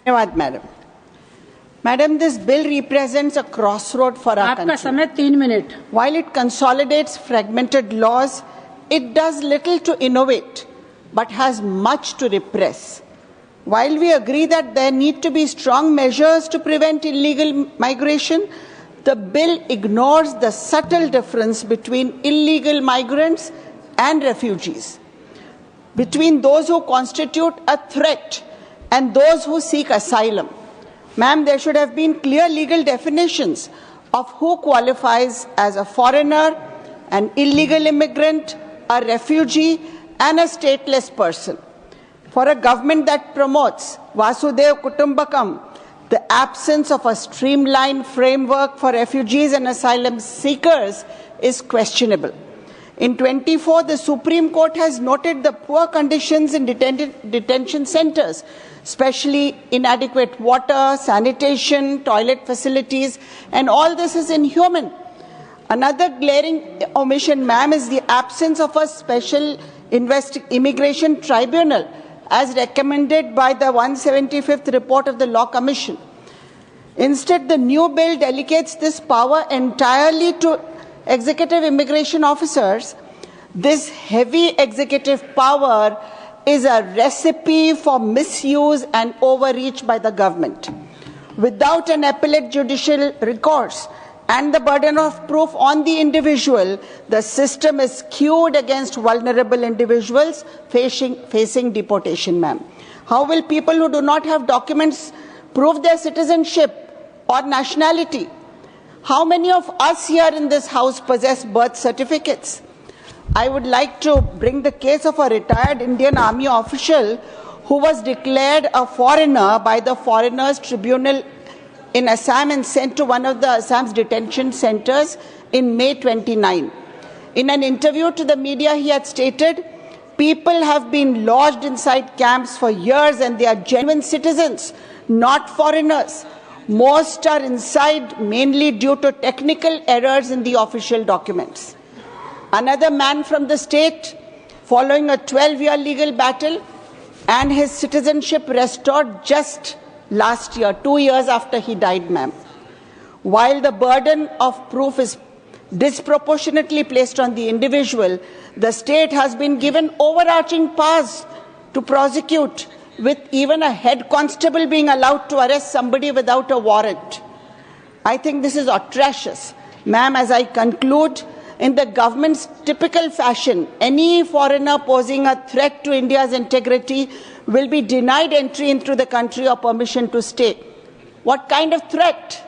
धन्यवाद madam. Madam, this bill represents a crossroad for our country. आपका समय 3 minute. While it consolidates fragmented laws, it does little to innovate, but has much to repress. While we agree that there need to be strong measures to prevent illegal migration, the bill ignores the subtle difference between illegal migrants and refugees, between those who constitute a threat and those who seek asylum. Ma'am, there should have been clear legal definitions of who qualifies as a foreigner, an illegal immigrant, a refugee, and a stateless person. For a government that promotes Vasudev Kutumbakam, the absence of a streamlined framework for refugees and asylum seekers is questionable. In 24, the Supreme Court has noted the poor conditions in detention centers, especially inadequate water, sanitation, toilet facilities, and all this is inhuman. Another glaring omission, ma'am, is the absence of a special immigration tribunal as recommended by the 175th report of the Law Commission. Instead, the new bill delegates this power entirely to executive immigration officers. This heavy executive power is a recipe for misuse and overreach by the government. Without an appellate judicial recourse and the burden of proof on the individual, the system is skewed against vulnerable individuals facing deportation, ma'am. How will people who do not have documents prove their citizenship or nationality? How many of us here in this house possess birth certificates? I would like to bring the case of a retired Indian Army official who was declared a foreigner by the Foreigners Tribunal in Assam and sent to one of the Assam's detention centers in May 29. In an interview to the media, he had stated, "People have been lodged inside camps for years and they are genuine citizens, not foreigners. Most are inside mainly due to technical errors in the official documents." Another man from the state, following a 12-year legal battle and his citizenship restored just last year, 2 years after he died, ma'am. While the burden of proof is disproportionately placed on the individual, the state has been given overarching powers to prosecute, with even a head constable being allowed to arrest somebody without a warrant. I think this is atrocious. Ma'am, as I conclude, in the government's typical fashion, any foreigner posing a threat to India's integrity will be denied entry into the country or permission to stay. What kind of threat?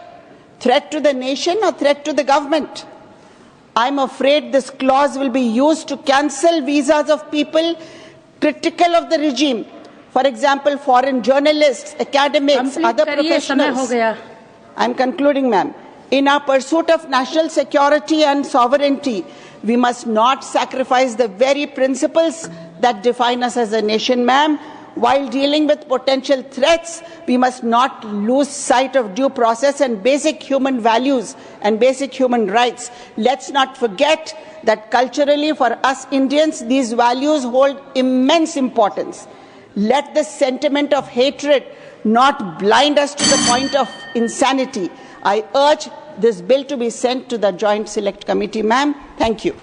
Threat to the nation or threat to the government? I'm afraid this clause will be used to cancel visas of people critical of the regime. For example, foreign journalists, academics, other professionals. I'm concluding, ma'am. In our pursuit of national security and sovereignty, we must not sacrifice the very principles that define us as a nation, ma'am. While dealing with potential threats, we must not lose sight of due process and basic human values and basic human rights. Let's not forget that culturally, for us Indians, these values hold immense importance. Let the sentiment of hatred not blind us to the point of insanity. I urge this bill to be sent to the Joint Select Committee, ma'am. Thank you.